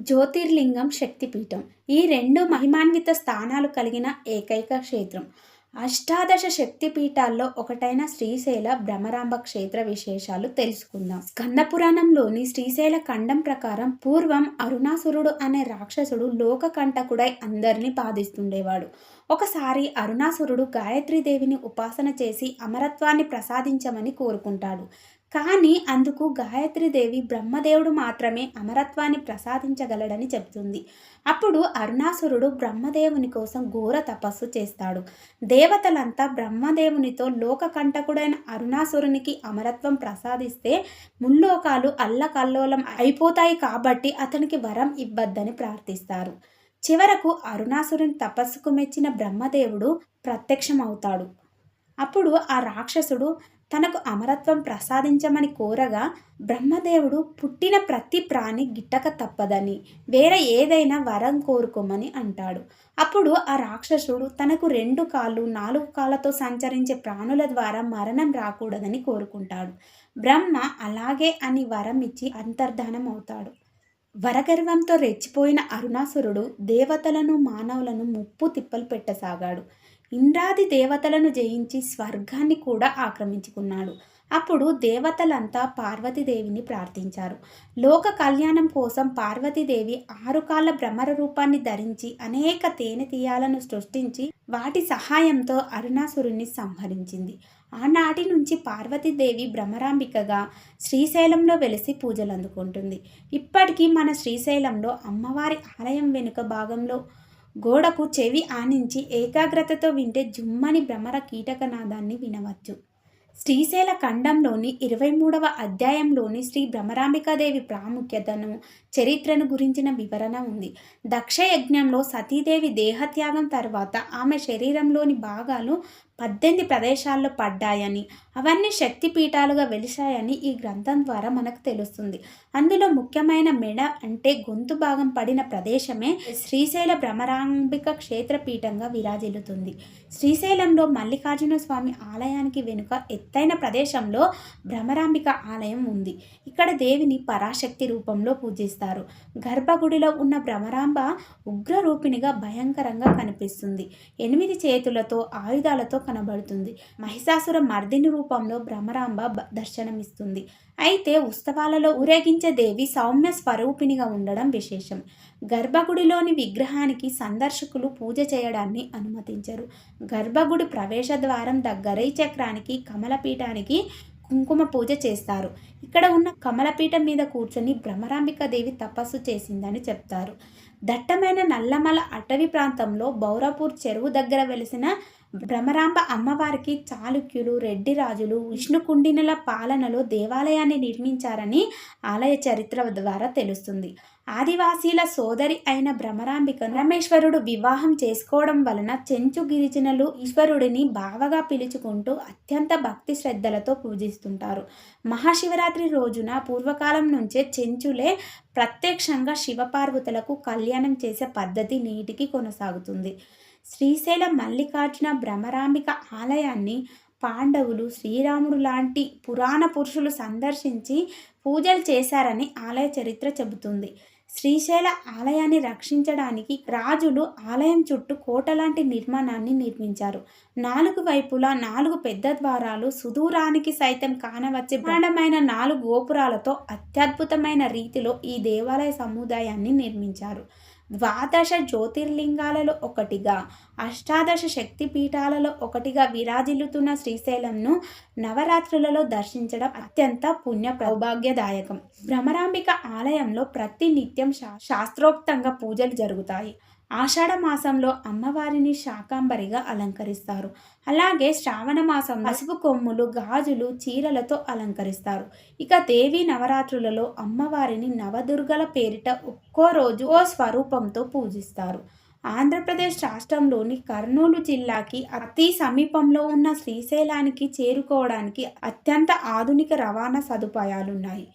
జ్యోతిర్లింగం శక్తిపీఠం ఈ రెండు మహిమాన్విత స్థానాలు కలిగిన ఏకైక క్షేత్రం. అష్టాదశ శక్తిపీఠాల్లో ఒకటైన శ్రీశైల భ్రమరాంబ క్షేత్ర విశేషాలు తెలుసుకుందాం. స్కంద పురాణంలోని శ్రీశైల ఖండం ప్రకారం పూర్వం అరుణాసురుడు అనే రాక్షసుడు లోకకంటకుడై అందరినీ బాధిస్తుండేవాడు. ఒకసారి అరుణాసురుడు గాయత్రీదేవిని ఉపాసన చేసి అమరత్వాన్ని ప్రసాదించమని కోరుకుంటాడు. కానీ అందుకు గాయత్రీదేవి బ్రహ్మదేవుడు మాత్రమే అమరత్వాన్ని ప్రసాదించగలడని చెబుతుంది. అప్పుడు అరుణాసురుడు బ్రహ్మదేవుని కోసం ఘోర తపస్సు చేస్తాడు. దేవతలంతా బ్రహ్మదేవునితో లోకకంటకుడైన అరుణాసురునికి అమరత్వం ప్రసాదిస్తే ముల్లోకాలు అల్లకల్లోలం అయిపోతాయి కాబట్టి అతనికి వరం ఇవ్వద్దని ప్రార్థిస్తారు. చివరకు అరుణాసురుని తపస్సుకు మెచ్చిన బ్రహ్మదేవుడు ప్రత్యక్షమవుతాడు. అప్పుడు ఆ రాక్షసుడు తనకు అమరత్వం ప్రసాదించమని కోరగా బ్రహ్మదేవుడు పుట్టిన ప్రతి ప్రాణి గిట్టక తప్పదని, వేరే ఏదైనా వరం కోరుకోమని అంటాడు. అప్పుడు ఆ రాక్షసుడు తనకు 2 కాళ్ళు 4 కాళ్ళతో సంచరించే ప్రాణుల ద్వారా మరణం రాకూడదని కోరుకుంటాడు. బ్రహ్మ అలాగే అని వరం ఇచ్చి అంతర్ధానం అవుతాడు. వరగర్వంతో రెచ్చిపోయిన అరుణాసురుడు దేవతలను మానవులను ముప్పు తిప్పలు పెట్టసాగాడు. ఇంద్రాది దేవతలను జయించి స్వర్గాన్ని కూడా ఆక్రమించుకున్నాడు. అప్పుడు దేవతలంతా పార్వతీదేవిని ప్రార్థించారు. లోక కళ్యాణం కోసం పార్వతీదేవి 6 కాళ్ళ భ్రమర రూపాన్ని ధరించి అనేక తేనెతీయాలను సృష్టించి వాటి సహాయంతో అరుణాసురుణ్ణి సంహరించింది. ఆనాటి నుంచి పార్వతీదేవి భ్రమరాంబికగా శ్రీశైలంలో వెలిసి పూజలు అందుకుంటుంది. ఇప్పటికీ మన శ్రీశైలంలో అమ్మవారి ఆలయం వెనుక భాగంలో గోడకు చెవి ఆనించి ఏకాగ్రతతో వింటే జుమ్మని భ్రమర కీటకనాదాన్ని వినవచ్చు. శ్రీశైల ఖండంలోని 23వ అధ్యాయంలోని శ్రీ భ్రమరాంబికాదేవి ప్రాముఖ్యతను, చరిత్రను గురించిన వివరణ ఉంది. దక్ష యజ్ఞంలో సతీదేవి దేహత్యాగం తర్వాత ఆమె శరీరంలోని భాగాలు 18 ప్రదేశాల్లో పడ్డాయని, అవన్నీ శక్తిపీఠాలుగా వెలిశాయని ఈ గ్రంథం ద్వారా మనకు తెలుస్తుంది. అందులో ముఖ్యమైన మెడ అంటే గొంతు భాగం పడిన ప్రదేశమే శ్రీశైల భ్రమరాంబిక క్షేత్రపీఠంగా విరాజిల్లుతుంది. శ్రీశైలంలో మల్లికార్జున స్వామి ఆలయానికి వెనుక ఎత్తైన ప్రదేశంలో భ్రమరాంబిక ఆలయం ఉంది. ఇక్కడ దేవిని పరాశక్తి రూపంలో పూజిస్తారు. గర్భగుడిలో ఉన్న భ్రమరాంబ ఉగ్రరూపిణిగా భయంకరంగా కనిపిస్తుంది. 8 చేతులతో ఆయుధాలతో కనబడుతుంది. మహిషాసుర మర్దిని రూపంలో భ్రమరాంబ దర్శనమిస్తుంది. అయితే ఉత్సవాలలో ఊరేగించే దేవి సౌమ్య స్వరూపిణిగా ఉండడం విశేషం. గర్భగుడిలోని విగ్రహానికి సందర్శకులు పూజ చేయడాన్ని అనుమతించరు. గర్భగుడి ప్రవేశ ద్వారం దగ్గర ఈ చక్రానికి కమలపీఠానికి కుంకుమ పూజ చేస్తారు. ఇక్కడ ఉన్న కమలపీఠం మీద కూర్చొని భ్రమరాంబిక దేవి తపస్సు చేసిందని చెప్తారు. దట్టమైన నల్లమల అటవీ ప్రాంతంలో బౌరపూర్ చెరువు దగ్గర వెలిసిన భ్రమరాంబ అమ్మవారికి చాళుక్యులు, రెడ్డి రాజులు విష్ణుకుండినుల పాలనలో దేవాలయాన్ని నిర్మించారని ఆలయ చరిత్ర ద్వారా తెలుస్తుంది. ఆదివాసీల సోదరి అయిన భ్రమరాంబికను రమేశ్వరుడు వివాహం చేసుకోవడం వలన చెంచు గిరిజనులు ఈశ్వరుడిని బావగా పిలుచుకుంటూ అత్యంత భక్తి శ్రద్ధలతో పూజిస్తుంటారు. మహాశివరాత్రి రోజున పూర్వకాలం నుంచే చెంచులే ప్రత్యక్షంగా శివపార్వతులకు కళ్యాణం చేసే పద్ధతి నేటికి కొనసాగుతుంది. శ్రీశైల మల్లికార్జున భ్రమరాంబిక ఆలయాన్ని పాండవులు, శ్రీరాముడు లాంటి పురాణ పురుషులు సందర్శించి పూజలు చేశారని ఆలయ చరిత్ర చెబుతుంది. శ్రీశైల ఆలయాన్ని రక్షించడానికి రాజులు ఆలయం చుట్టూ కోట లాంటి నిర్మాణాన్ని నిర్మించారు. 4 వైపులా 4 పెద్ద ద్వారాలు, సుదూరానికి సైతం కానవచ్చే బ్రహ్మాండమైన 4 గోపురాలతో అత్యద్భుతమైన రీతిలో ఈ దేవాలయ సముదాయాన్ని నిర్మించారు. ద్వాదశ జ్యోతిర్లింగాలలో ఒకటిగా, అష్టాదశ శక్తిపీఠాలలో ఒకటిగా విరాజిల్లుతున్న శ్రీశైలంను నవరాత్రులలో దర్శించడం అత్యంత పుణ్య సౌభాగ్యదాయకం. భ్రమరాంబిక ఆలయంలో ప్రతి నిత్యం శాస్త్రోక్తంగా పూజలు జరుగుతాయి. ఆషాఢ మాసంలో అమ్మవారిని శాకాంబరిగా అలంకరిస్తారు. అలాగే శ్రావణ మాసం పసుపు కొమ్ములు, గాజులు, చీరలతో అలంకరిస్తారు. ఇక దేవీ నవరాత్రులలో అమ్మవారిని నవదుర్గల పేరిట ఒక్కో రోజు ఓ స్వరూపంతో పూజిస్తారు. ఆంధ్రప్రదేశ్ రాష్ట్రంలోని కర్నూలు జిల్లాకి అతి సమీపంలో ఉన్న శ్రీశైలానికి చేరుకోవడానికి అత్యంత ఆధునిక రవాణా సదుపాయాలున్నాయి.